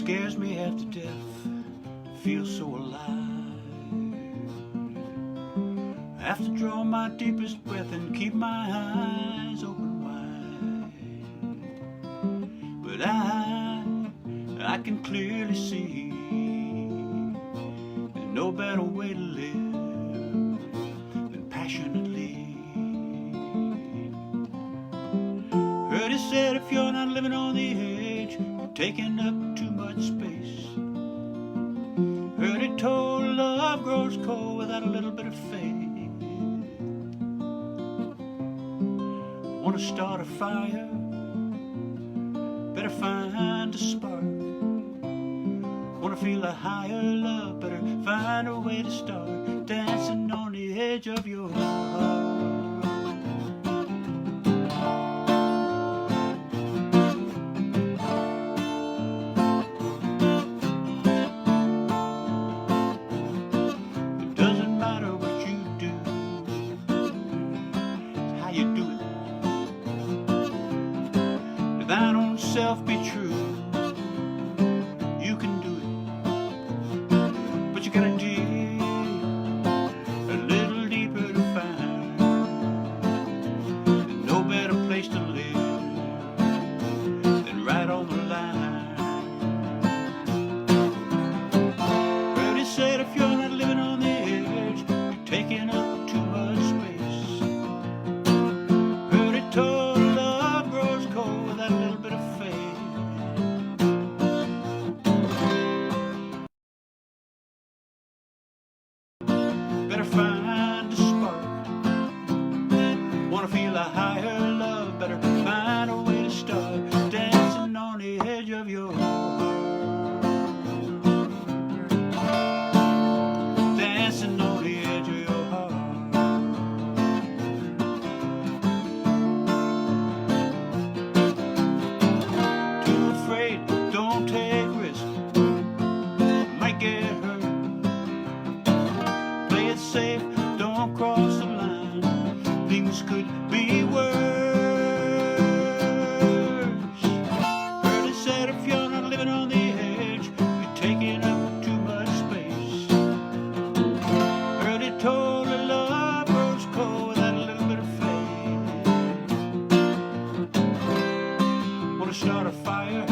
scares me half to death, feels so alive. I have to draw my deepest breath and keep my eyes open wide. But I can clearly see there's no better way to live than passionately. Heard it said if you're not living on the edge, you're taking up too much space. Heard it told love grows cold without a little bit of faith. Want to start a fire? Better find a spark. Want to feel a higher love? Better find a way to start dancing on the edge of your heart. Thine own self be true. You can do it, but you gotta dig a little deeper to find. There's no better place to live than right on the line. Heard it said if you're not living on the edge, you're taking up too much space. Heard it told without a little bit of faith. Better find a spark. Wanna feel a higher love? Better find a way to start dancing on the edge of your heart. Dancing on the edge of your heart. Don't take risks, might get hurt. Play it safe, don't cross the line. Things could be worse. Heard it said if you're not living on the edge, you're taking up too much space. Heard it told that love grows cold without a little bit of faith. Wanna start a fire?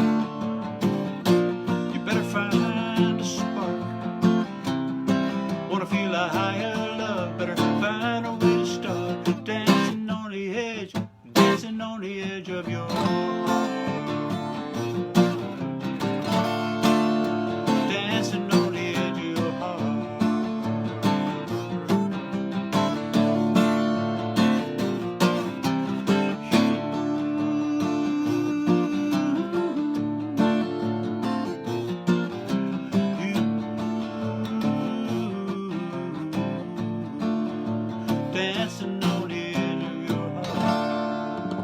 Find a spark. Wanna feel a higher love? Better find a way to start dancing on the edge of your heart. Dancing on the edge of your heart. Dancing on the edge of your heart.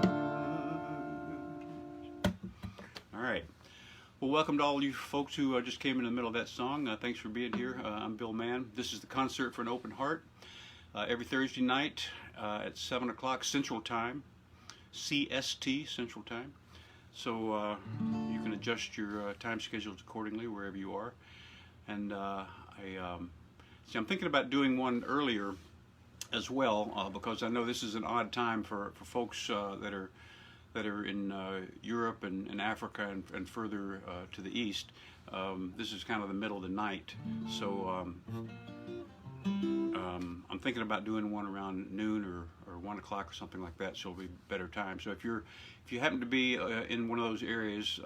All right. Well, welcome to all you folks who just came in the middle of that song. Thanks for being here. I'm Bill Mann. This is the Concert for an Open Heart. Every Thursday night at 7 o'clock Central Time, CST Central Time. So you can adjust your time schedules accordingly wherever you are. And I'm thinking about doing one earlier as well, because I know this is an odd time for folks that are in Europe and Africa and further to the east. This is kind of the middle of the night, so I'm thinking about doing one around noon or 1 o'clock or something like that, so it'll be better time. So if you happen to be in one of those areas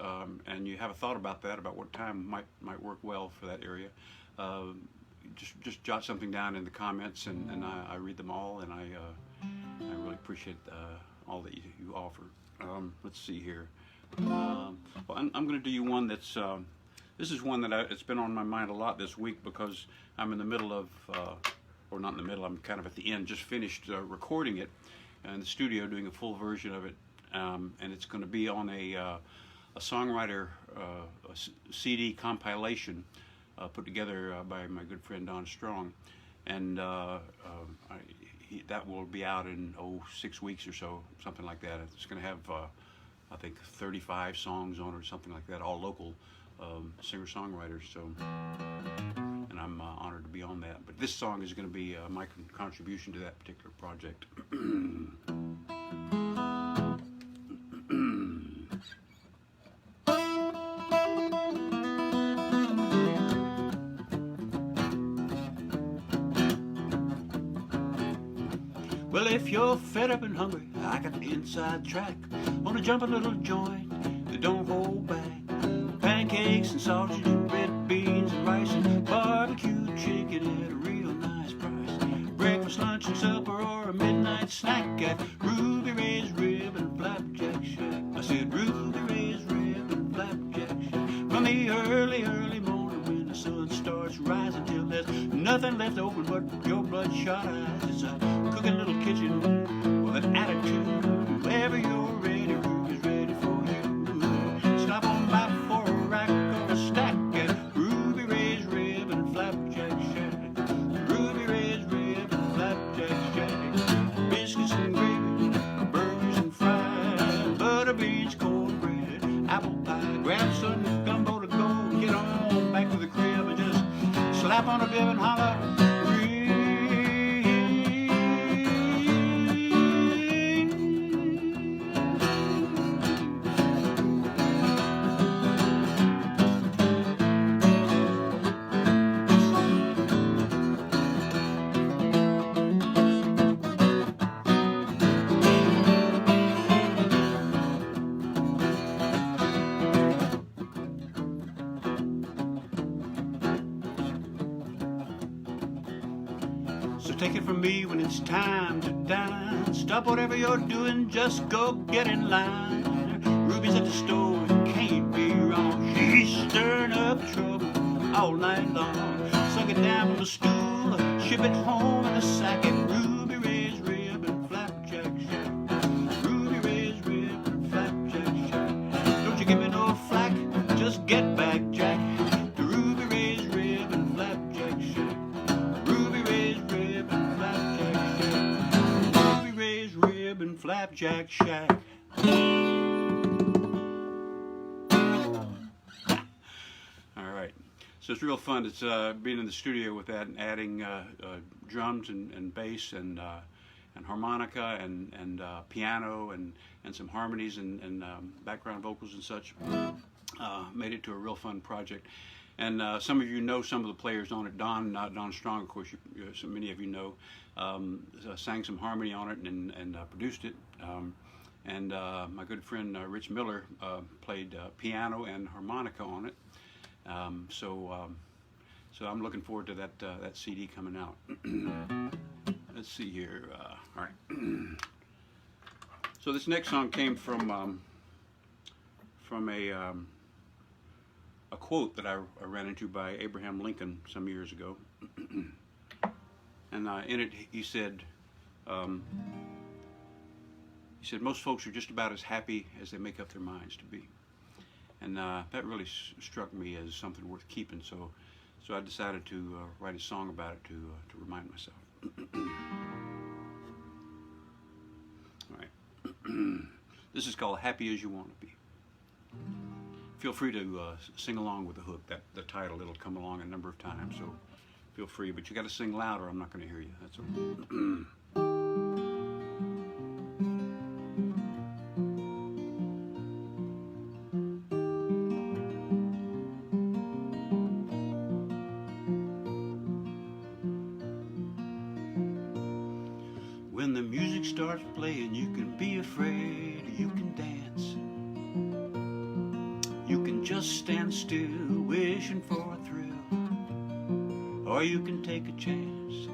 and you have a thought about that, about what time might work well for that area, just jot something down in the comments, and I read them all, and I really appreciate all that you offer. Let's see here. Well, I'm going to do you one that's this is one that it's been on my mind a lot this week, because I'm in the middle of or not in the middle, I'm kind of at the end, just finished recording it in the studio, doing a full version of it, and it's going to be on a songwriter CD compilation put together by my good friend Don Strong, and that will be out in 6 weeks or so, something like that. It's going to have I think 35 songs on it or something like that, all singer-songwriters. So, and I'm honored to be on that. But this song is going to be my contribution to that particular project. Well, if you're fed up and hungry, I got the inside track. Wanna jump a little joint that don't hold back. Pancakes and sausage and red beans and rice and barbecue chicken at a real nice price. Breakfast, lunch, and supper, or a midnight snack at Ruby Ray's Rib and Flapjack Shack. I said Ruby Ray's Rib and Flapjack Shack. From the early, early morning when the sun starts rising till there's nothing left open but your bloodshot eyes. It's a cooking little kitchen with an attitude. Wherever you're ready, Ruby's ready for you. Stop on by for a rack or a stack at Ruby Ray's Rib and Flapjack Shack. Ruby Ray's Rib and Flapjack Shack. Biscuits and gravy, burgers and fries, butter beans, cornbread, apple pie. Grab some gumbo to go. Get on back to the crib and just slap on a bib and holler. So take it from me, when it's time to dine, stop whatever you're doing, just go get in line. Ruby's at the store, it can't be wrong. She's stirring up trouble all night long. Suck it down from the stool, ship it home in a sack at Ruby Ray's Rib and Flapjack Shack. Ruby Ray's Rib and Flapjack Shack. Don't you give me no flack, just get back, Jack, to Ruby Ray's Rib and Flapjack Shack. Ruby Ray's Rib and Flapjack Shack. Ruby Ray's Rib and Flapjack Shack. All right. So it's real fun. It's being in the studio with that and adding drums and bass and harmonica and piano and some harmonies and background vocals and such. Made it to a real fun project. And some of you know some of the players on it. Don Strong, of course, so many of you know, sang some harmony on it and produced it. And my good friend Rich Miller played piano and harmonica on it. So I'm looking forward to that CD coming out. Let's see here. All right. So this next song came from a quote that I ran into by Abraham Lincoln some years ago. And in it he said, most folks are just about as happy as they make up their minds to be. And that really struck me as something worth keeping. So I decided to write a song about it to remind myself. All right. This is called Happy As You Want to Be. Feel free to sing along with the hook, the title. It'll come along a number of times, so feel free. But you got to sing louder. I'm not going to hear you. That's okay. When the music starts playing, you can be afraid, you can dance. You can just stand still, wishing for a thrill. Or you can take a chance.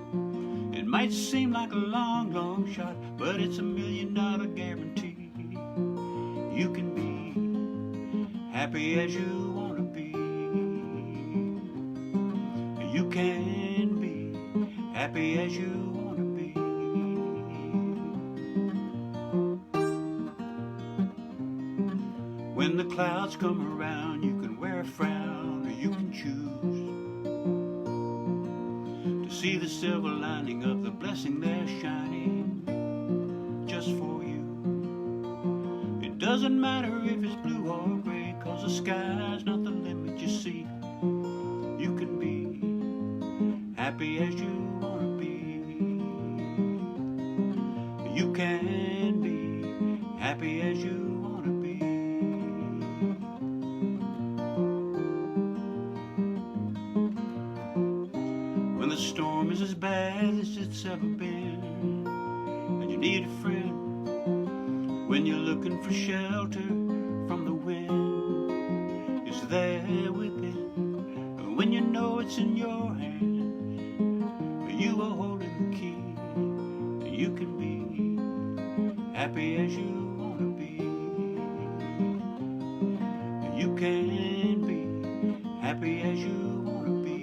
It might seem like a long, long shot, but it's $1 million guarantee. You can be happy as you want to be. You can be happy as you want to be. When the clouds come around, you can wear a frown, or you can choose to see the silver lining of the blessing there shining just for you. It doesn't matter if it's blue or gray, 'cause the sky's not the limit, you see. You can be happy as you want to be. You can be happy as you want to be. When the storm is as bad as it's ever been, and you need a friend, when you're looking for shelter from the wind, it's there within. When you know it's in your hand, you are holding the key. You can be happy as you want to be. You can be happy as you want to be.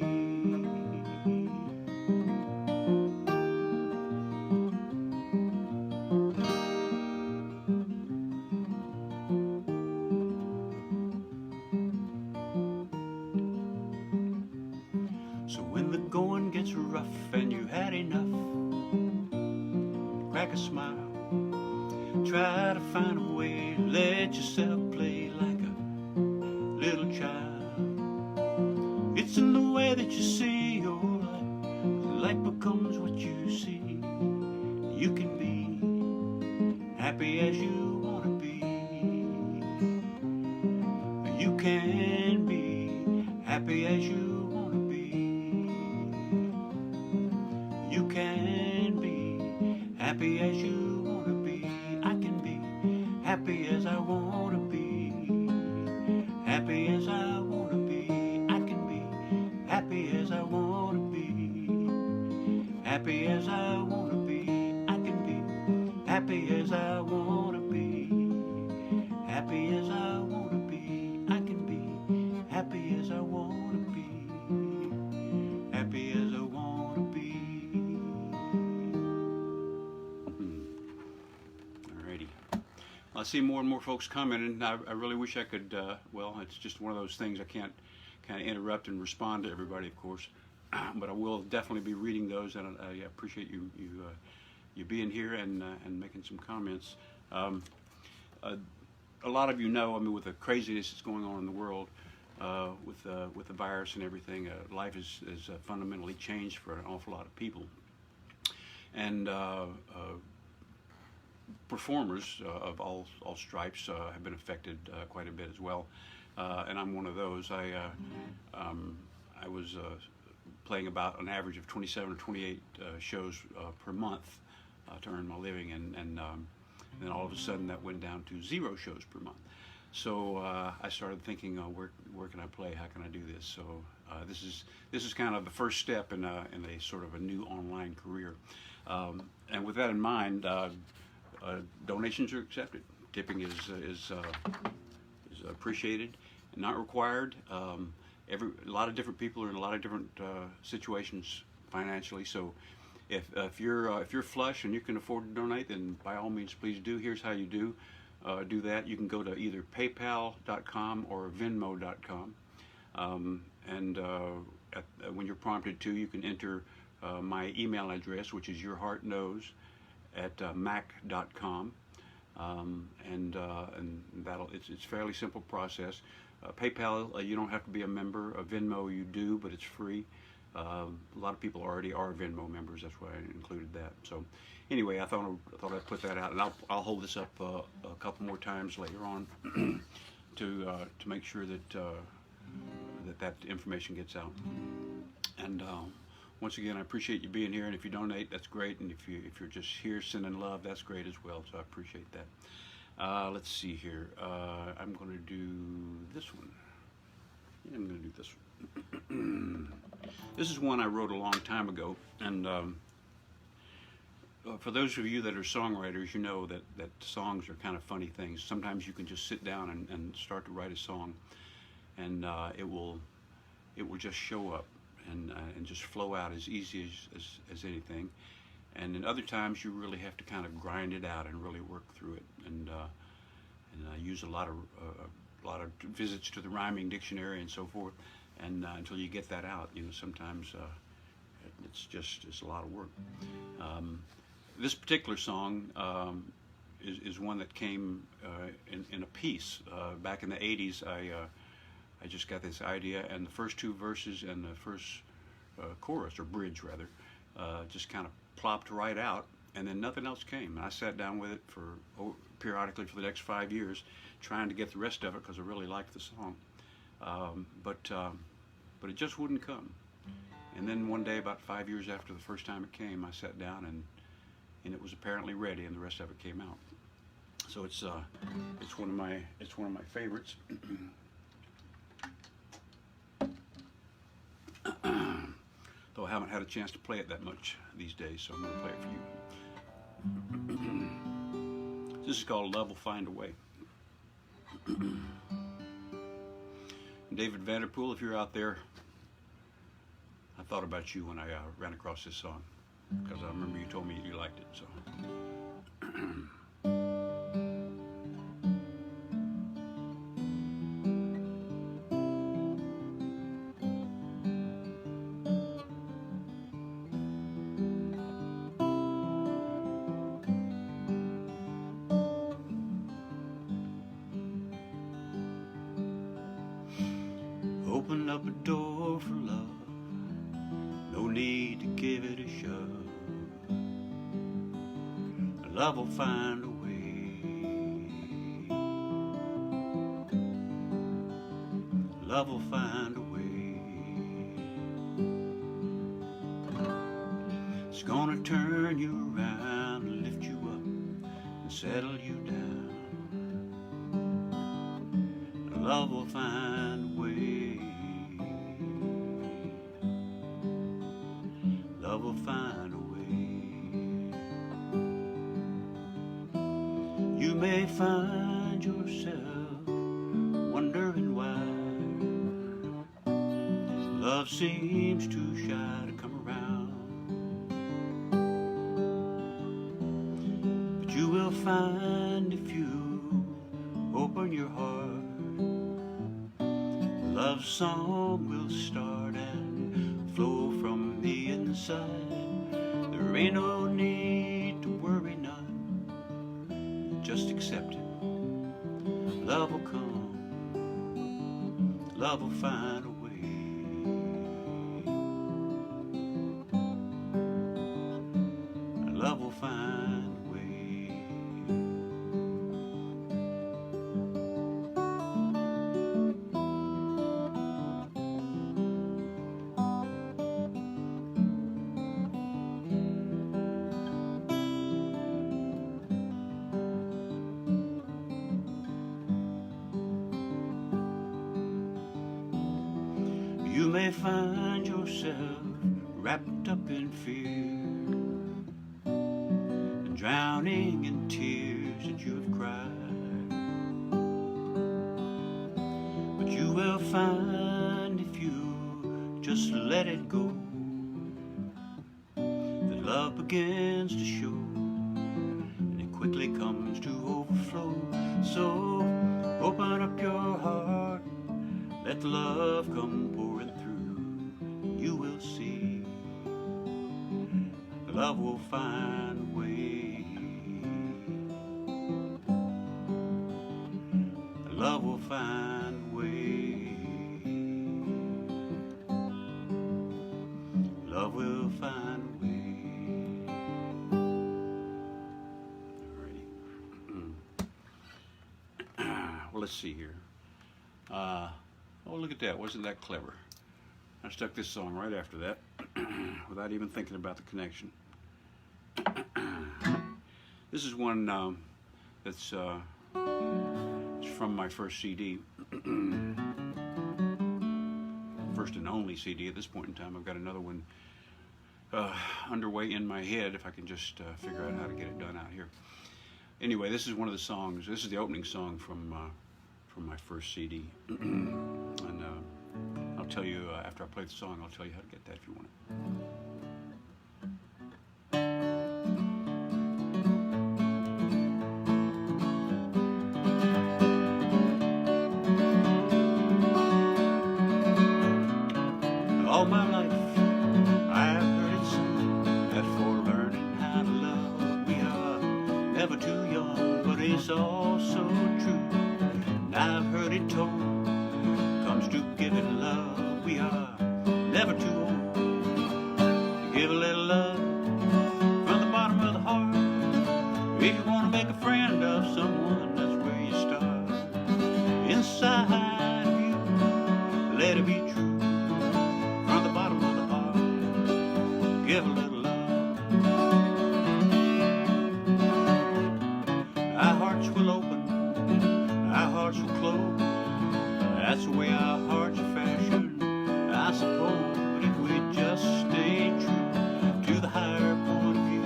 So when the going gets rough and you had enough, crack a smile. Try to find a way to let yourself play like a little child. It's in the way that you see your life. The light becomes what you see. You can be happy as you want to be. You can be happy as you want to be. You can be happy as you want to be. I can be happy as I want to be. Happy as I want to be. I can be happy as I want to be. Happy as I want to be. I can be happy as I want to be. Happy as I want to be. I can be happy as I want to be. Happy as I want to be. Alrighty. I see more and more folks commenting. I really wish I could, well, it's just one of those things. I can't kind of interrupt and respond to everybody, of course. But I will definitely be reading those, and I appreciate you being here and making some comments. A lot of you know, I mean, with the craziness that's going on in the world, with the virus and everything, life is fundamentally changed for an awful lot of people. And performers of all stripes have been affected quite a bit as well, and I'm one of those. I was playing about an average of 27 or 28 shows per month to earn my living, and then all of a sudden that went down to 0 shows per month. So I started thinking, where can I play? How can I do this? So this is kind of the first step in a sort of a new online career. And with that in mind, donations are accepted. Tipping is appreciated and not required. A lot of different people are in a lot of different situations financially. So if you're flush and you can afford to donate, then by all means, please do. Here's how you do that. You can go to either PayPal.com or Venmo.com, and when you're prompted to, you can enter my email address, which is yourheartknows@mac.com, and it's a fairly simple process. PayPal, you don't have to be a member. Venmo, you do, but it's free. A lot of people already are Venmo members. That's why I included that. So, anyway, I thought I'd put that out, and I'll hold this up a couple more times later on to make sure that that information gets out. And once again, I appreciate you being here. And if you donate, that's great. And if you're just here sending love, that's great as well. So I appreciate that. Let's see here. I'm going to do this one. Yeah, I'm going to do this one. This is one I wrote a long time ago, and for those of you that are songwriters, you know that songs are kind of funny things. Sometimes you can just sit down and start to write a song, and it will just show up and just flow out as easy as anything. And then other times you really have to kind of grind it out and really work through it. And I use a lot of visits to the rhyming dictionary and so forth. And until you get that out, sometimes it's a lot of work. This particular song is one that came in a piece back in the '80s. I just got this idea, and the first two verses and the first chorus, or bridge rather, just kind of plopped right out, and then nothing else came. And I sat down with it for periodically for the next 5 years, trying to get the rest of it because I really liked the song. But it just wouldn't come. And then one day, about 5 years after the first time it came, I sat down and it was apparently ready, and the rest of it came out. So it's one of my favorites. Though I haven't had a chance to play it that much these days, so I'm going to play it for you. This is called Love Will Find a Way. David Vanderpool, if you're out there, I thought about you when I ran across this song, because I remember you told me you liked it. So. Open up a door for love, no need to give it a shove. Love will find a way. Love will find a way. It's gonna turn you around and lift you up and settle you down. Love will find a way. Love will find a way. You may find yourself wondering why love seems too shy to come around. But you will find if you open your heart, love's song will start and flow from the inside. There ain't no need to worry none, just accept it. Love will come, love will find a way. Love will find a way. You may find yourself wrapped up in fear and drowning in tears that you have cried. But you will find if you just let it go, that love begins to show, and it quickly comes to overflow. So open up your heart, let love come pouring through. You will see love will find a way. Love will find a way. Love will find a way. Alrighty. Well, let's see here. Oh, look at that. Wasn't that clever? I stuck this song right after that without even thinking about the connection. This is one that's from my first CD. First and only CD at this point in time. I've got another one underway in my head if I can just figure out how to get it done out here. Anyway, this is one of the songs. This is the opening song from my first CD. And I'll tell you after I play the song, I'll tell you how to get that if you want it. All my life I've heard it sung that for learning how to love we are never too young, but it's all so true. And I've heard it told comes to never too old to give a little love from the bottom of the heart. If you want to make a friend of someone, that's where you start. Inside of you, let it be true. From the bottom of the heart, give a little love. Our hearts will open, our hearts will close. That's the way our hearts are fashioned, I suppose. But if we just stay true to the higher point of view,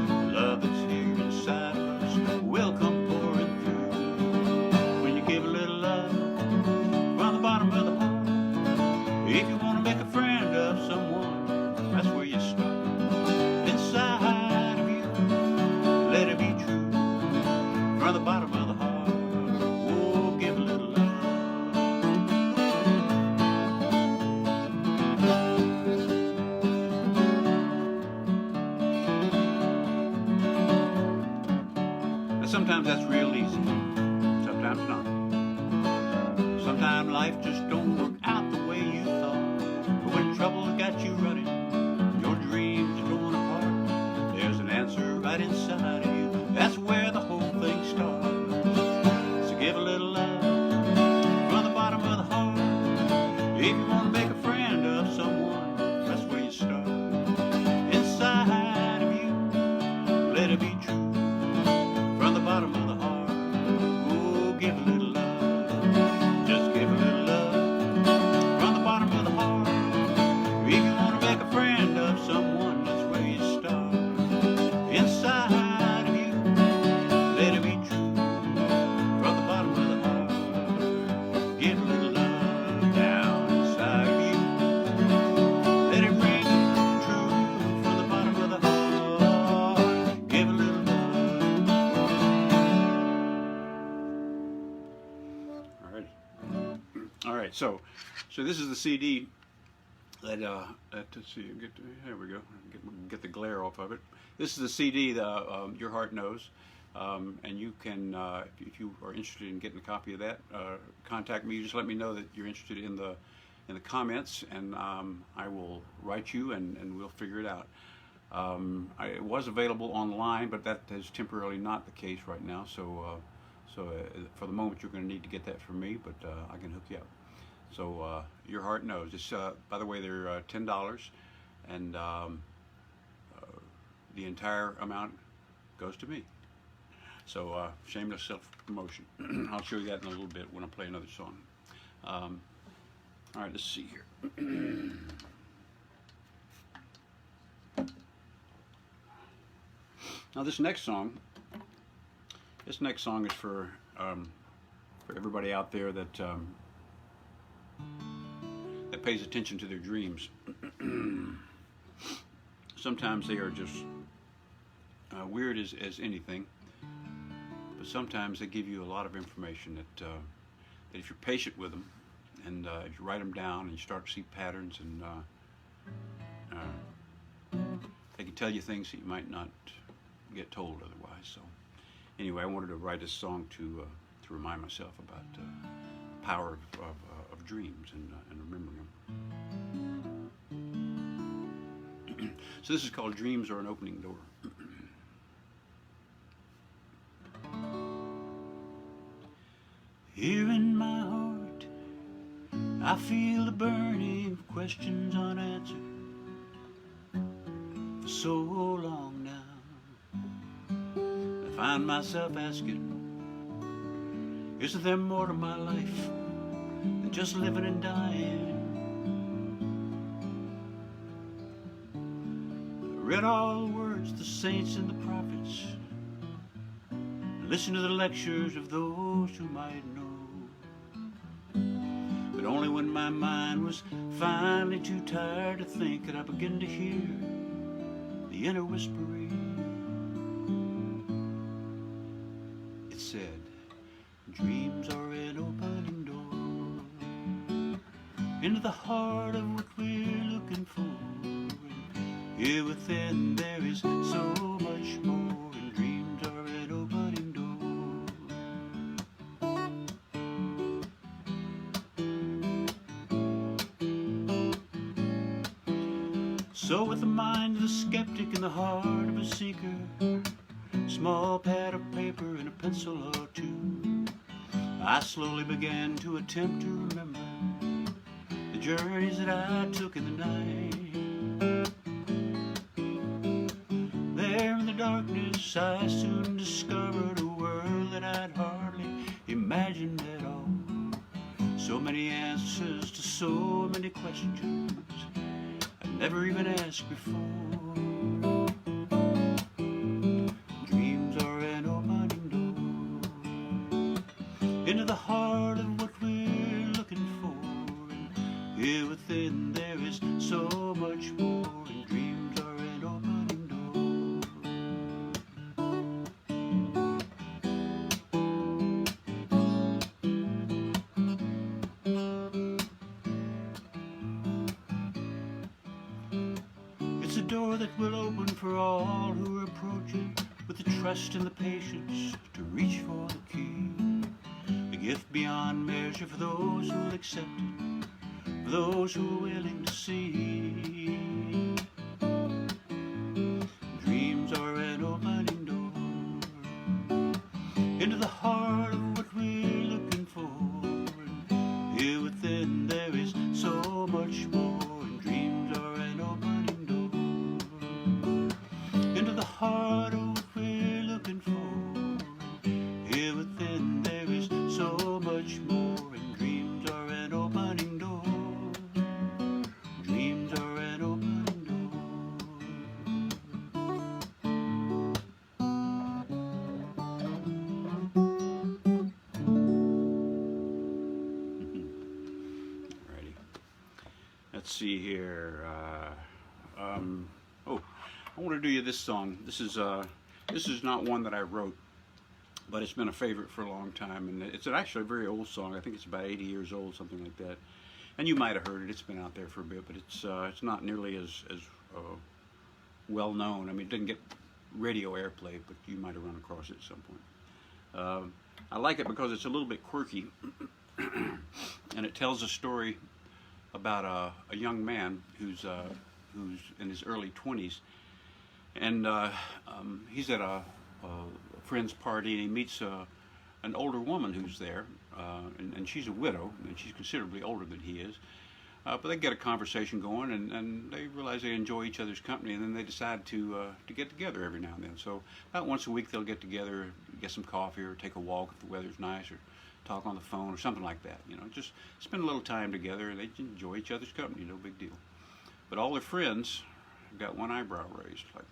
the love that's here inside of us will come pouring through. When you give a little love from the bottom of the heart, if you want to make a friend of someone, that's where you start. Inside of you, let it be true. From the bottom of the heart, oh, give a little love. Sometimes that's real easy, sometimes not. Sometimes life just don't work out the way you thought. But when trouble's got you running, your dreams are going apart, there's an answer right inside of you. That's where the whole thing starts. So give a little love from the bottom of the heart. If you want to make a friend of someone, that's where you start. Inside of you, let it be true. From the bottom of the heart, oh, give a little love. Just give a little love. From the bottom of the heart, if you want to make a friend of someone, that's where you start. Inside of you, let it be true. From the bottom of the heart, give a little love. Down inside of you, let it ring true. From the bottom of the heart, give a little love. All right, so this is the CD that let's see, there we go, get the glare off of it. This is the CD that Your Heart Knows, and you can, if you are interested in getting a copy of that, contact me. Just let me know that you're interested in the comments, and I will write you, and we'll figure it out. It was available online, but that is temporarily not the case right now. So for the moment, you're going to need to get that from me, but I can hook you up. So Your Heart Knows. It's, by the way, they're $10, and the entire amount goes to me. So shameless self-promotion. I'll show you that in a little bit when I play another song. All right, let's see here. Now this next song is for everybody out there that that pays attention to their dreams. Sometimes they are just weird as anything, but sometimes they give you a lot of information that if you're patient with them, and if you write them down and you start to see patterns, and they can tell you things that you might not get told otherwise. So anyway, I wanted to write this song to remind myself about the power of dreams and remembering them. So this is called Dreams Are an Opening Door. Here in my heart, I feel the burning of questions unanswered for so long now. I find myself asking, isn't there more to my life than just living and dying? I read all the words of the saints and the prophets, and listened to the lectures of those who might know. But only when my mind was finally too tired to think could I begin to hear the inner whispering. It said, dreams are an opening door into the heart of what we're looking for. Here within there is so much more, and dreams are an opening door. So with the mind of a skeptic and the heart of a seeker, small pad of paper and a pencil or two, I slowly began to attempt to remember the journeys that I took in the night. There in the darkness I soon discovered a world that I'd hardly imagined at all. So many answers to so many questions I'd never even asked before. Dreams are an opening door into the heart of what we're looking for, and here within there is so much more, and dreams are an opening door. It's a door that will open for all who approach it with the trust and the patience to reach for the key. A gift beyond measure for those who will accept it, for those who are willing to see. Dreams are an opening door into the heart of what we're looking for, and here within there is so much more, and dreams are an opening door into the heart of what we're looking for, and here within there is so much more, and dreams are an opening door. Dreams are an opening door. Alrighty. Let's see here. Oh, I want to do you this song. This is not one that I wrote, but it's been a favorite for a long time, and it's actually a very old song. I think it's about 80 years old, something like that. And you might have heard it. It's been out there for a bit, but it's not nearly as well known. I mean, it didn't get radio airplay, but you might have run across it at some point. I like it because it's a little bit quirky, and it tells a story about a young man who's in his early 20s, and he's at a friend's party, and he meets an older woman who's there, and she's a widow, and she's considerably older than he is. But they get a conversation going, and they realize they enjoy each other's company, and then they decide to get together every now and then. So about once a week they'll get together, get some coffee, or take a walk if the weather's nice, or talk on the phone, or something like that. You know, just spend a little time together, and they enjoy each other's company, no big deal. But all their friends have got one eyebrow raised, like,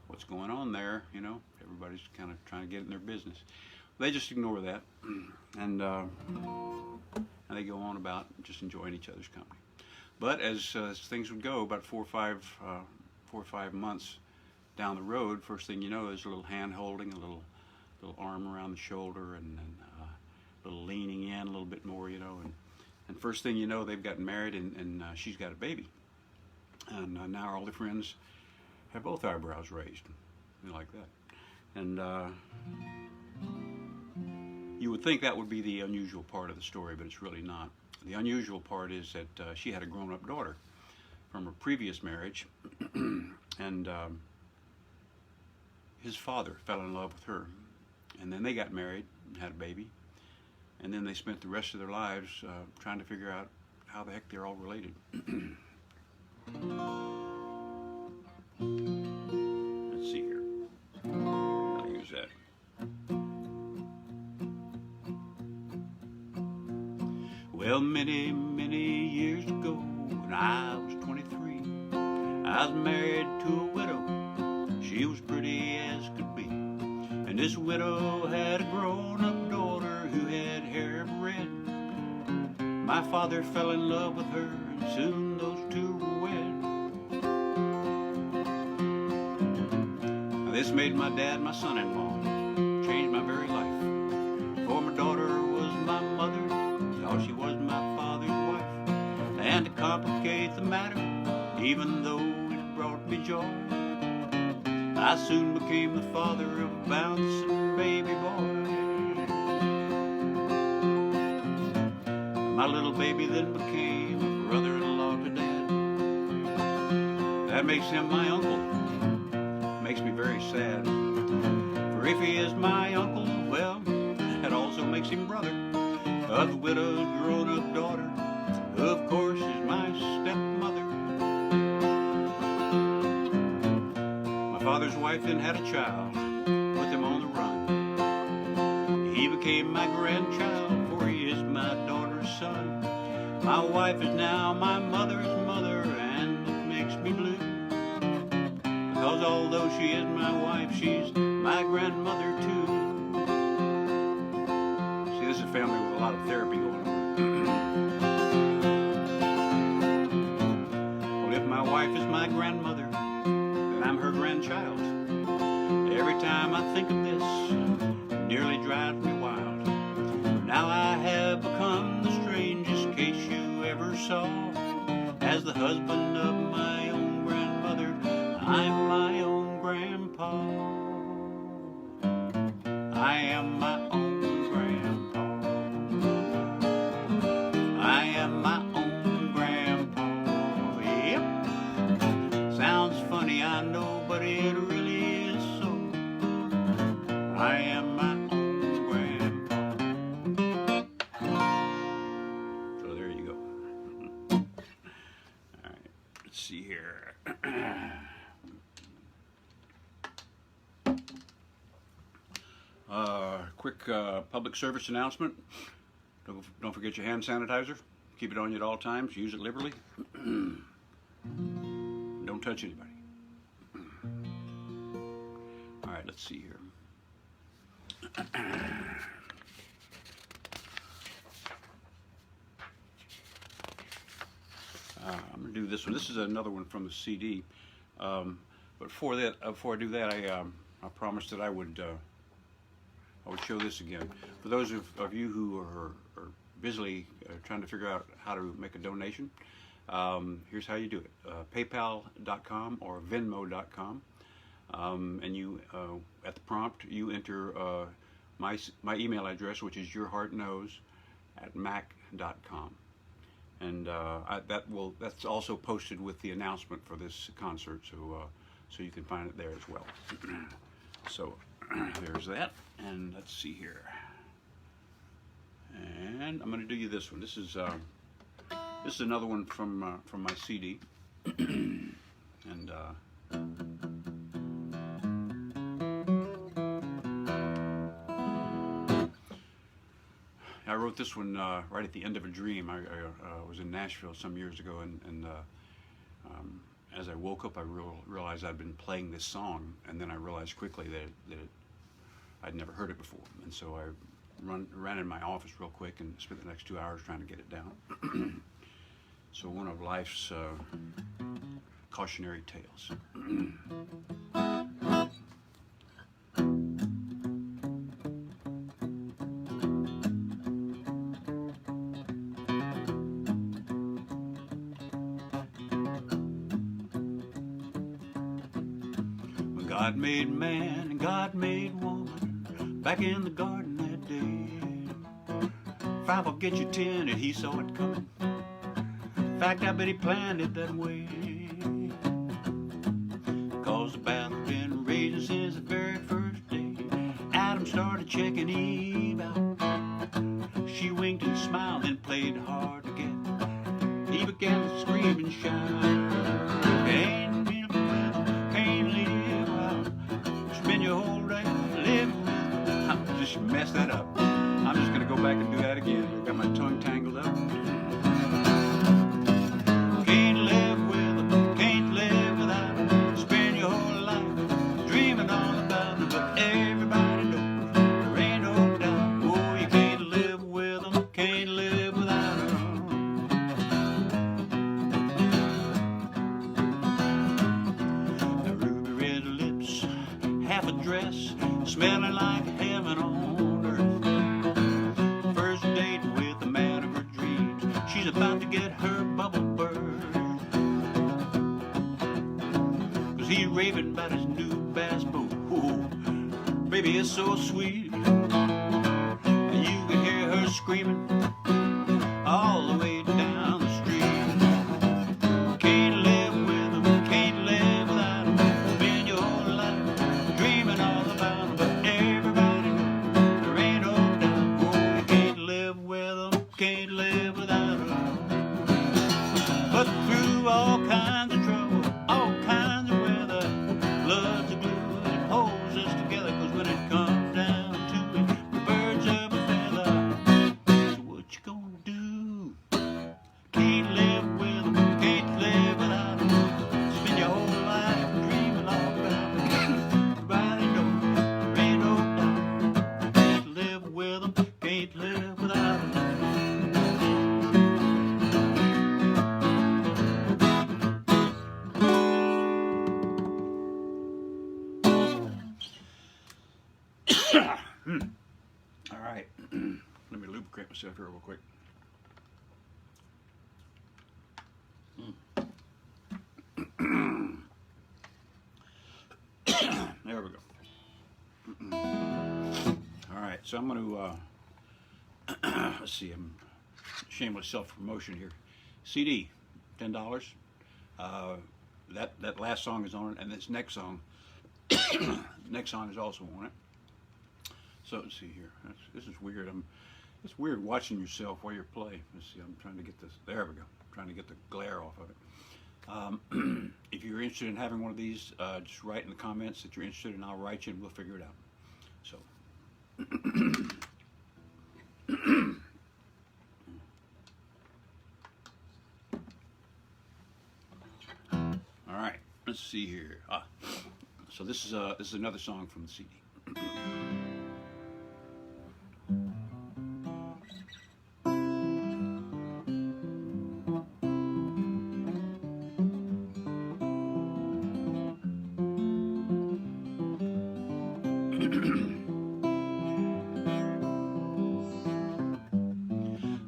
what's going on there? You know, everybody's kind of trying to get in their business. They just ignore that, and they go on about just enjoying each other's company. But as things would go, about 4 or 5 months down the road, first thing you know, there's a little hand holding, a little arm around the shoulder, and a little leaning in a little bit more, you know. And first thing you know, they've gotten married, and she's got a baby. And now all the friends have both eyebrows raised, like that. And you would think that would be the unusual part of the story, but it's really not. The unusual part is that she had a grown-up daughter from her previous marriage, and his father fell in love with her, and then they got married and had a baby, and then they spent the rest of their lives trying to figure out how the heck they're all related. Let's see here. I'll use that. Well, many, many years ago, when I was 23, I was married to a widow. She was pretty as could be. And this widow had a grown-up daughter who had hair red. My father fell in love with her, and soon those two were wed. Now, this made my dad my son-in-law, changed my very life. For my daughter was my mother, because she was my father's wife. And to complicate the matter, even though it brought me joy, I soon became the father of a bouncing baby boy. My little baby then became a brother-in-law to Dad. that makes him my uncle. Makes me very sad. For if he is my uncle, well, that also makes him brother of the widow's grown-up daughter, who of course is my stepmother. My father's wife then had a child with him on the run. He became my grandchild, for he is my daughter's son. My wife is now my mother's mother, and it makes me blue, because although she is my wife, she's my grandmother too. See, this is a family with a lot of therapy going on. Well, if my wife is my grandmother, then I'm her grandchild. Every time I think of this, it nearly drives me wild. Now I have become the strangest case you ever saw. As the husband of my own grandmother, I'm my own grandpa. I am my own grandpa. I am my own grandpa. Yep. Sounds funny, I know, but it really is so. I am my own grandpa. So there you go. All right, let's see here. Quick public service announcement. Don't forget your hand sanitizer. Keep it on you at all times. Use it liberally. Don't touch anybody. All right, let's see here. I'm going to do this one. This is another one from the CD. But before I do that, I promised that I would show this again. For those of you who are busily trying to figure out how to make a donation, here's how you do it. PayPal.com or Venmo.com. And you, at the prompt, you enter my email address, which is yourheartknows@mac.com. And that's also posted with the announcement for this concert, so you can find it there as well. So there's that, and let's see here. And I'm going to do you this one. This is another one from my CD, and I wrote this one right at the end of a dream. I was in Nashville some years ago, and as I woke up, I realized I'd been playing this song, and then I realized quickly that I'd never heard it before, and so I ran in my office real quick and spent the next 2 hours trying to get it down. So one of life's cautionary tales. God made man and God made woman back in the garden that day. 5 will get you 10 and he saw it coming. In fact, I bet he planned it that way. 'Cause the battle been raging since the very first day. Adam started checking Eve out. She winked and smiled and played hard to get. He began to scream and shout. Can't live out. Spend your whole day living with me. I just messed that up. I'm just gonna go back and do that again. I got my tongue tangled up. Can't live with them, can't live without them. Spend your whole life dreaming all about them, but everybody knows there ain't no doubt. Oh, you can't live with them, can't live without them. The ruby red lips, half a dress, smelling like heaven on earth. First date with the man of her dreams. She's about to get her bubble burst. 'Cause he's raving about his new bass boat. Ooh, baby, it's so sweet. And you can hear her screaming all the way down the street. Can't live with them, can't live All right. Let me lubricate myself here real quick. There we go. All right, so I'm going to, let's see, I'm shameless self-promotion here. CD, $10. That last song is on it, and this next song is also on it. So let's see here. This is weird. It's weird watching yourself while you're playing. Let's see. I'm trying to get this. There we go. I'm trying to get the glare off of it. If you're interested in having one of these, just write in the comments that you're interested, and I'll write you, and we'll figure it out. So. All right. Let's see here. So this is another song from the CD.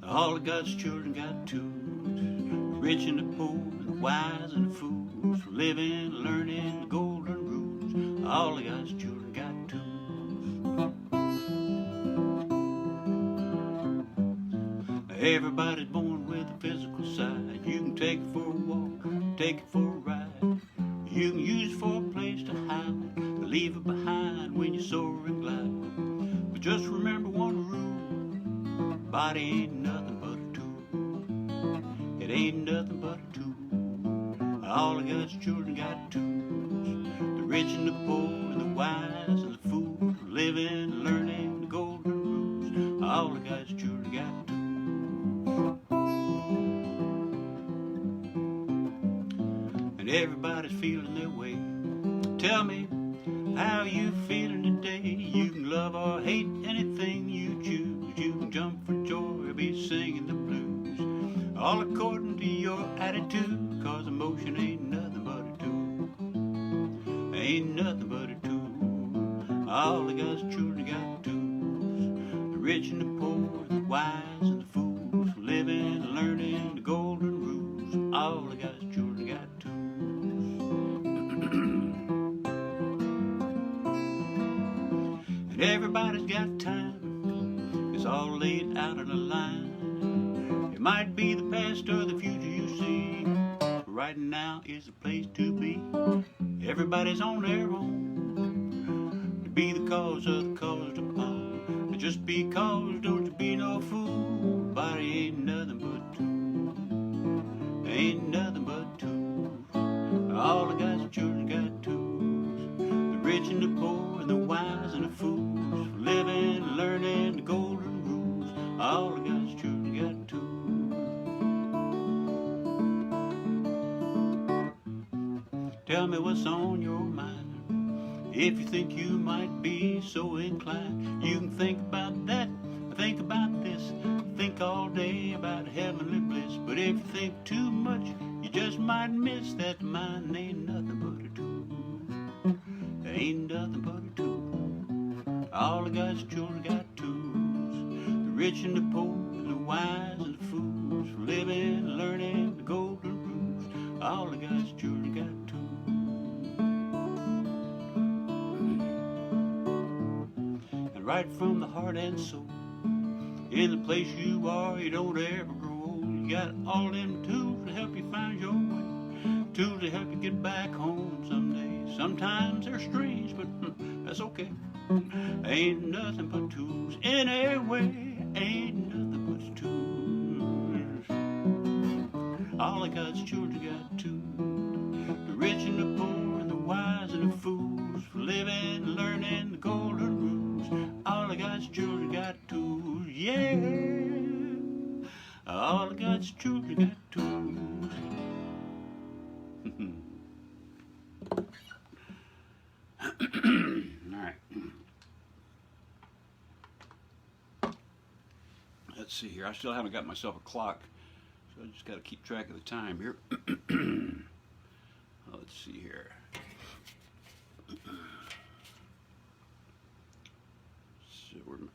All of God's children got tools, the rich and the poor, the wise and the fools, for living, learning, the golden rules. All of God's children got tools. Everybody's born with a physical side. You can take it for a walk, take it for a ride. You can use it for a place to hide, to leave it behind when you soar and glide. But just remember one rule. Body ain't nothing but a tool. It ain't nothing but a tool. All of God's children got tools. The rich and the poor, and the wise and the fools, living, learning, the golden rules. All of God's children got tools. And everybody's feeling their way. Tell me how you feeling today. You can love or hate anything you choose. You can jump for joy or be singing the blues, all according to your attitude, cause emotion ain't nothing but a tool. Ain't nothing but a tool. All of God's children got tools. The rich and the poor, the wise and the fools, living, learning, the golden rules. All of God's children got tools. And everybody's got time. It's all laid out on a line. It might be the past or the future you see. Right now is the place to be. Everybody's on their own to be the cause of the caused upon. But just because, don't you be no fool. Body ain't nothing but a tool. Ain't nothing but a tool. All of God's children got tools. The rich and the poor, and the wise and the fools, living, learning, the golden. All of God's children got tools. Tell me what's on your mind. If you think you might be so inclined, you can think about that, think about this, think all day about heavenly bliss. But if you think too much, you just might miss that mind ain't nothing but a tool. Ain't nothing but a tool. All of God's children got tools. Rich and the poor, and the wise and the fools, for living, learning, the golden rules. All of God's children got tools. And right from the heart and soul, in the place you are, you don't ever grow old. You got all them tools to help you find your way, tools to help you get back home someday. Sometimes they're strange, but that's okay. Ain't nothing but tools anyway. Ain't nothing but tools. All of God's children got tools. The rich and the poor, and the wise and the fools, for living, learning, the golden rules. All of God's children got tools. Yeah. All of God's children got tools. All right. Let's see here. I still haven't got myself a clock, so I just got to keep track of the time here. Let's see here.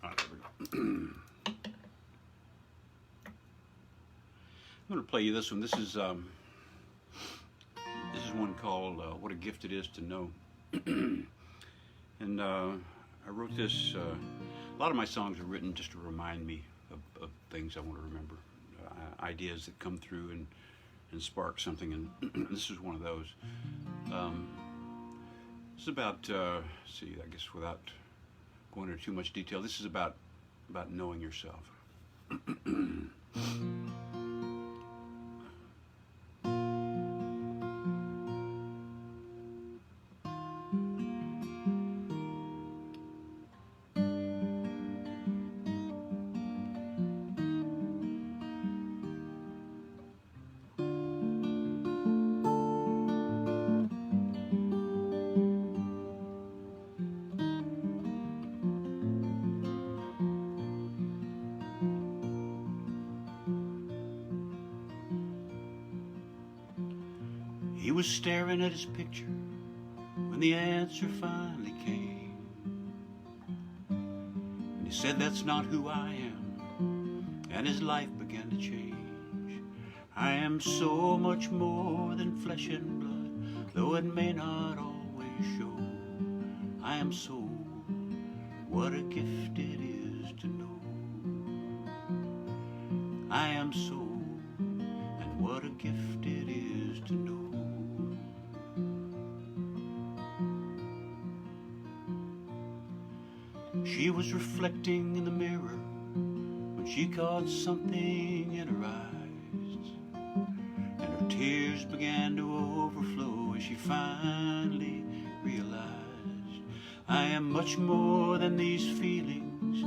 I'm going to play you this one. This is one called "What a Gift It Is to Know," and I wrote this. A lot of my songs are written just to remind me of things I want to remember, ideas that come through and spark something, and this is one of those. This is about, see, I guess without going into too much detail, this is about knowing yourself. He was staring at his picture when the answer finally came. And he said, "That's not who I am," and his life began to change. I am so much more than flesh and blood, though it may not always show. I am soul, what a gift it is to know. I am soul, and what a gift it is to know. She was reflecting in the mirror when she caught something in her eyes, and her tears began to overflow as she finally realized, I am much more than these feelings,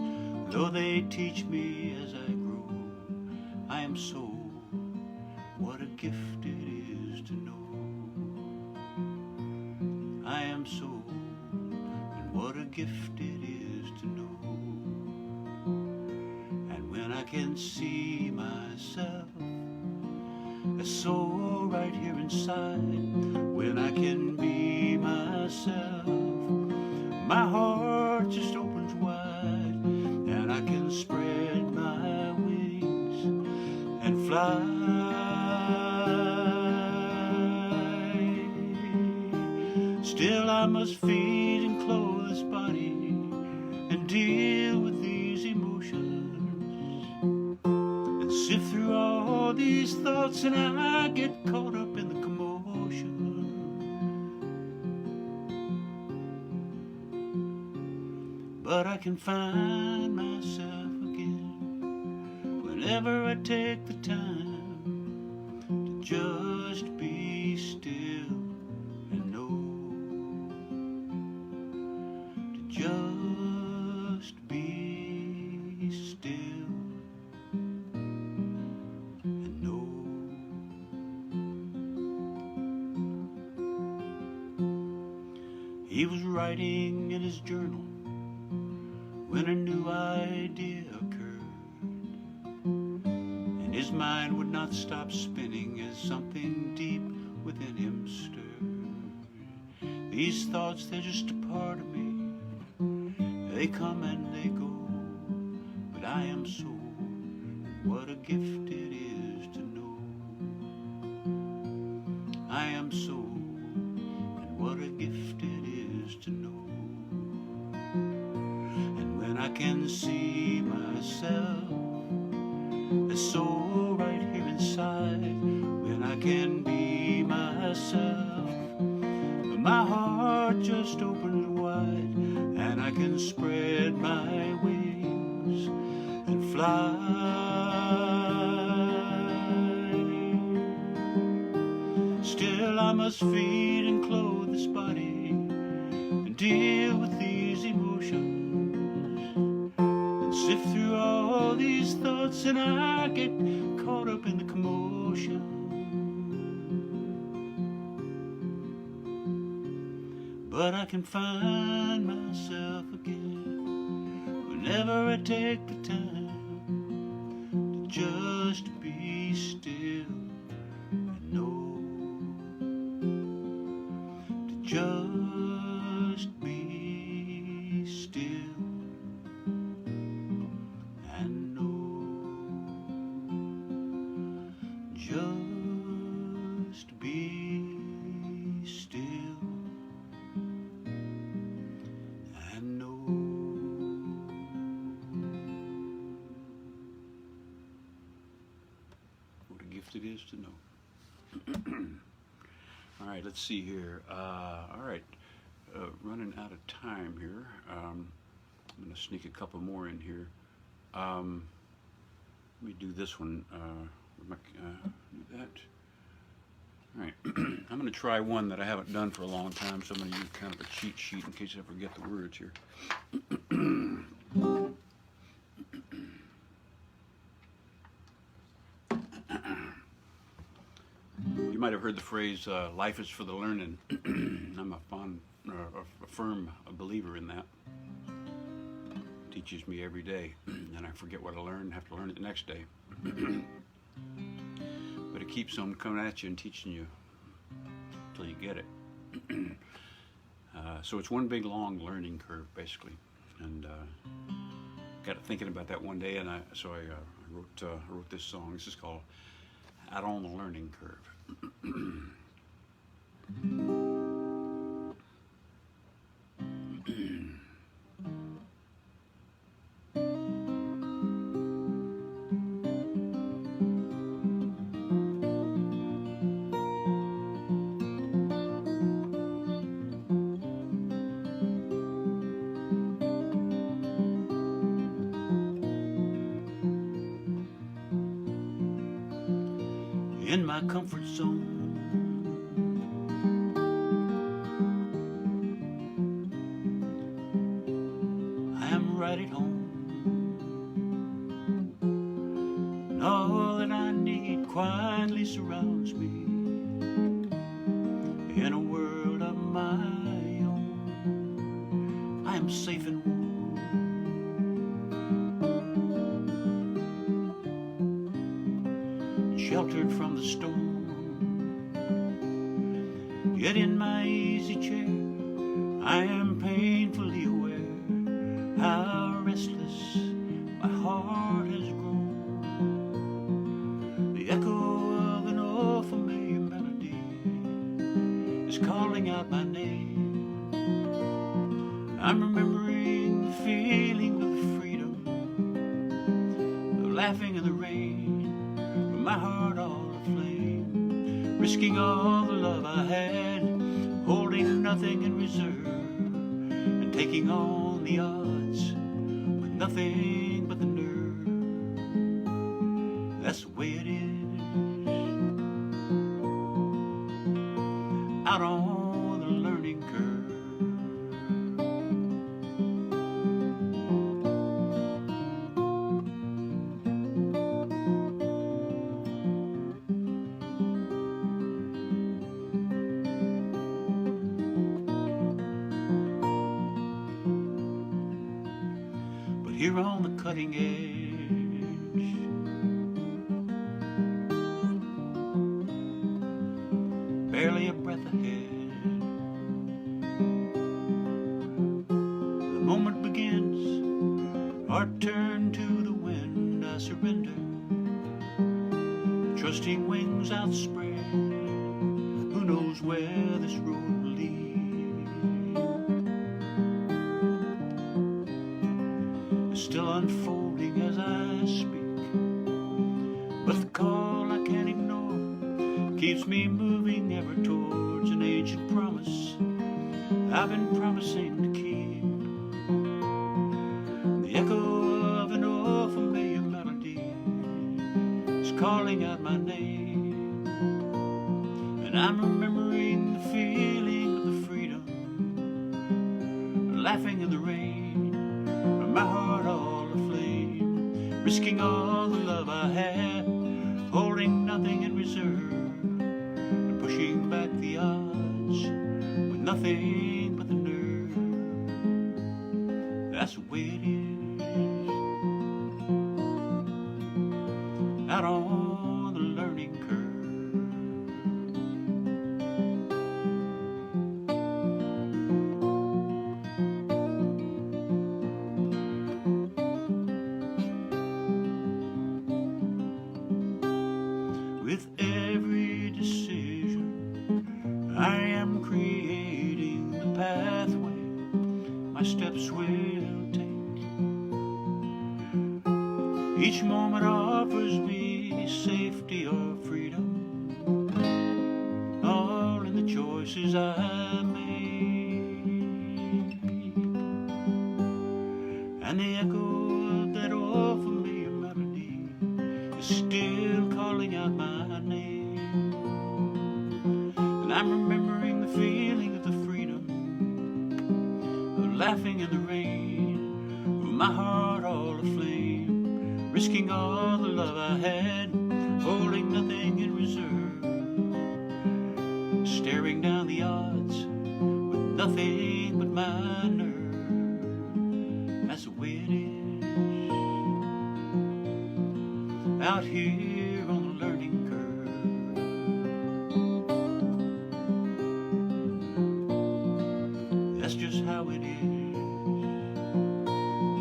though they teach me as I grow. I am soul, what a gift it is to know. I am soul, and what a gift it is to know. And when I can see myself as soul right here inside, when I can be myself, my heart just opens wide, and I can spread my wings and fly. Still I must feed and clothe this body and deal with these emotions and sift through all these thoughts, and I get caught up in the commotion. But I can find myself again whenever I take the time to just be still and know. To just be still and know. He was writing in his journal when a new idea occurred, and his mind would not stop spinning as something deep within him stirred. These thoughts, they're just a part of me, they come and they go, but I am soul, and what a gift it is to know. I am soul, and what a gift it is to know. I can see myself as soul right here inside, when I can be myself, my heart just opens wide, and I can spread my wings and fly. Still I must feed and clothe this body and deal with these emotions, sift through all these thoughts, and I get caught up in the commotion. But I can find myself again whenever I take the time to just be still and know. To just be still All right, let's see here. All right, running out of time here. I'm going to sneak a couple more in here. Let me do this one. Do that. All right, I'm going to try one that I haven't done for a long time, so I'm going to use kind of a cheat sheet in case I forget the words here. You might have heard the phrase, life is for the learning. I'm a firm believer in that. It teaches me every day, and I forget what I learned and have to learn it the next day. But it keeps on coming at you and teaching you until you get it. So it's one big long learning curve, basically. And got to thinking about that one day, and I wrote this song. This is called "Out on the Learning Curve." In my comfort zone, I am right at home, and all that I need quietly surrounds me in a world of my own. I am safe and warm, sheltered from the storm. Yet in my easy chair I am painfully aware how restless my heart has grown. The echo of an old familiar melody is calling out my name. I'm remembering the feeling of freedom, of laughing in the rain, my heart all aflame, risking all the love I had, holding nothing in reserve, and taking on the odds with nothing but the nerve. That's the way it is, out on the learning curve. Here on the cutting edge, barely a breath ahead, the moment begins, heart turned to the wind, I surrender, trusting wings outspread, who knows where this road will lead. Still unfolding as I speak, but the call I can't ignore keeps me moving ever towards an ancient promise I've been promising to keep. The echo of an old familiar melody is calling out my name, and I'm remembering the feeling of the freedom, laughing in the rain, my heart all aflame, risking all the love I had, holding nothing in reserve, and pushing back the odds with nothing but the nerve. That's the way it is, out on the learning curve. With every decision, I am creating the pathway my steps will take. Each moment offers me safety or freedom, all in the choices I made, and the echo of that old familiar melody is still calling out my name. And I'm remembering the feeling of the freedom of laughing in the rain, with my heart all aflame, risking all the love I had, holding nothing in reserve, staring down the odds with nothing but my nerve. That's the way it is out here on the learning curve. That's just how it is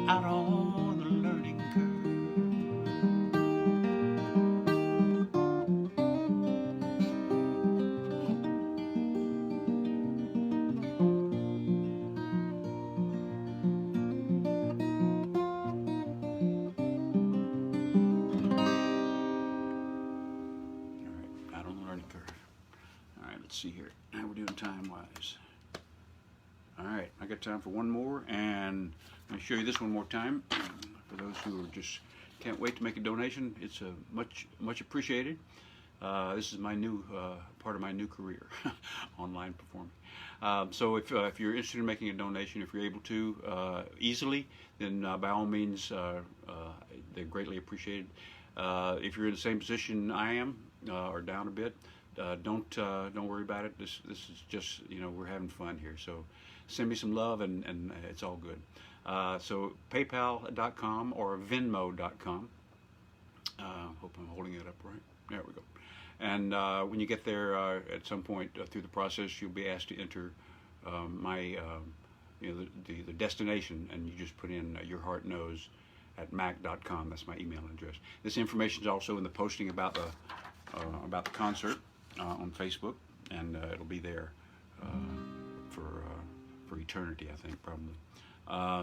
out on the learning curve. Let's see here how we're doing time-wise. All right, I got time for one more, and I'm going to show you this one more time. For those who are just can't wait to make a donation, it's much appreciated. This is my new part of my new career, online performing. So if you're interested in making a donation, if you're able to easily, then by all means, they're greatly appreciated. If you're in the same position I am, or down a bit, don't worry about it. This is just, we're having fun here. So send me some love, and it's all good. So PayPal.com or Venmo.com. Hope I'm holding it up right. There we go. And when you get there, at some point through the process, you'll be asked to enter my the destination, and you just put in your heart knows at mac.com. That's my email address. This information is also in the posting about the concert on Facebook, and it'll be there for eternity, I think, probably.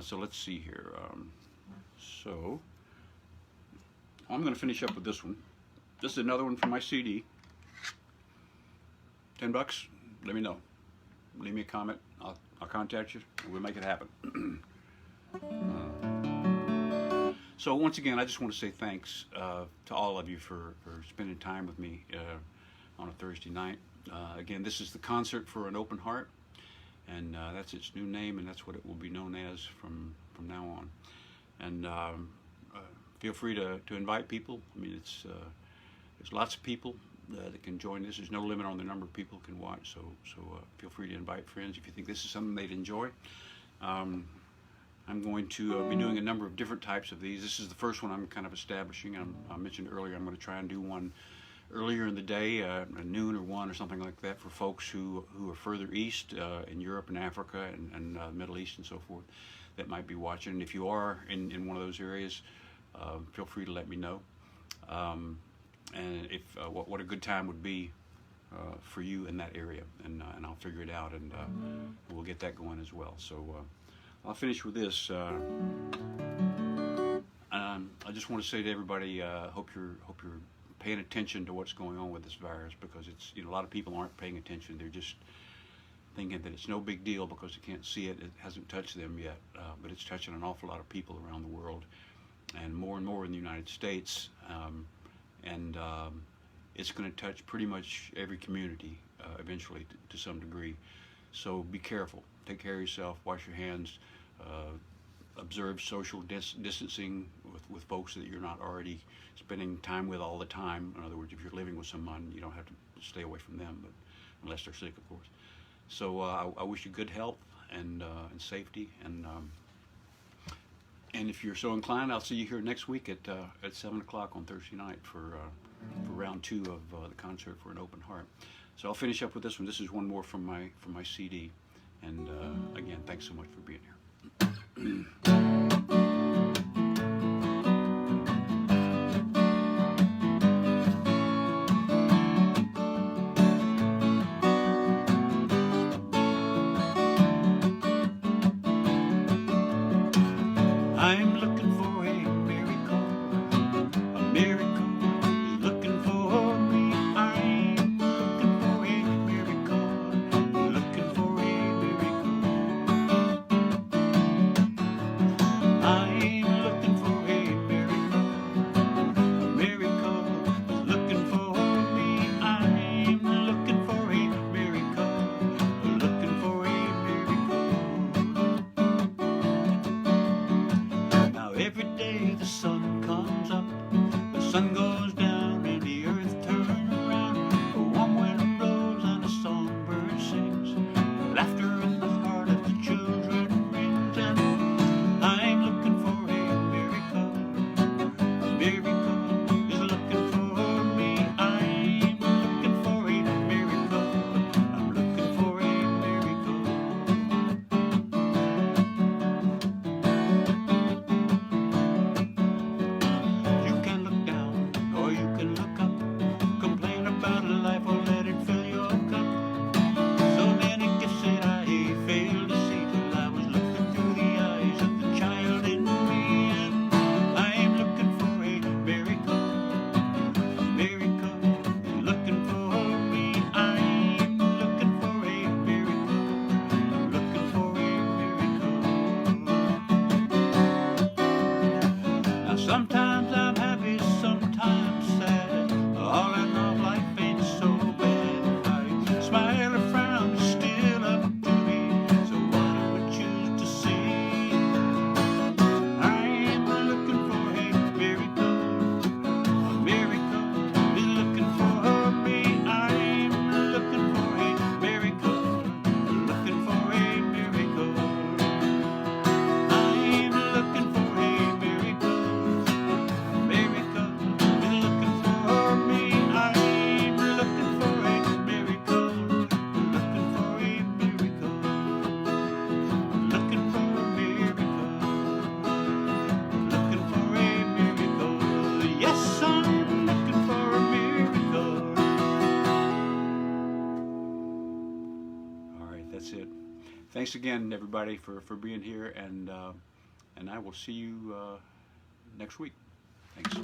So let's see here. So I'm going to finish up with this one. This is another one from my CD. $10. Let me know. Leave me a comment. I'll contact you. We'll make it happen. So once again, I just want to say thanks to all of you for spending time with me on a Thursday night. Again, this is the Concert for an Open Heart, and that's its new name, and that's what it will be known as from now on. And feel free to invite people. I mean, there's lots of people that can join this. There's no limit on the number of people who can watch, so feel free to invite friends if you think this is something they'd enjoy. I'm going to be doing a number of different types of these. This is the first one I'm kind of establishing. I mentioned earlier I'm going to try and do one earlier in the day, at noon or 1 or something like that, for folks who are further east in Europe and Africa and Middle East and so forth that might be watching. And if you are in one of those areas, feel free to let me know. And if what a good time would be for you in that area, and I'll figure it out, and we'll get that going as well. So I'll finish with this. I just want to say to everybody, hope you're paying attention to what's going on with this virus, because it's a lot of people aren't paying attention. They're just thinking that it's no big deal because they can't see it. It hasn't touched them yet, but it's touching an awful lot of people around the world, and more in the United States. And it's going to touch pretty much every community eventually to some degree. So be careful. Take care of yourself. Wash your hands. Observe social distancing with folks that you're not already spending time with all the time. In other words, if you're living with someone, you don't have to stay away from them, but unless they're sick, of course. So I wish you good health and safety. And if you're so inclined, I'll see you here next week at 7 o'clock on Thursday night for round 2 of the Concert for an Open Heart. So I'll finish up with this one. This is one more from my CD. And again, thanks so much for being here. I'm looking for a miracle. A miracle is looking for me. I'm looking for a miracle. that's it. Thanks again, everybody, for being here, and I will see you next week. Thanks.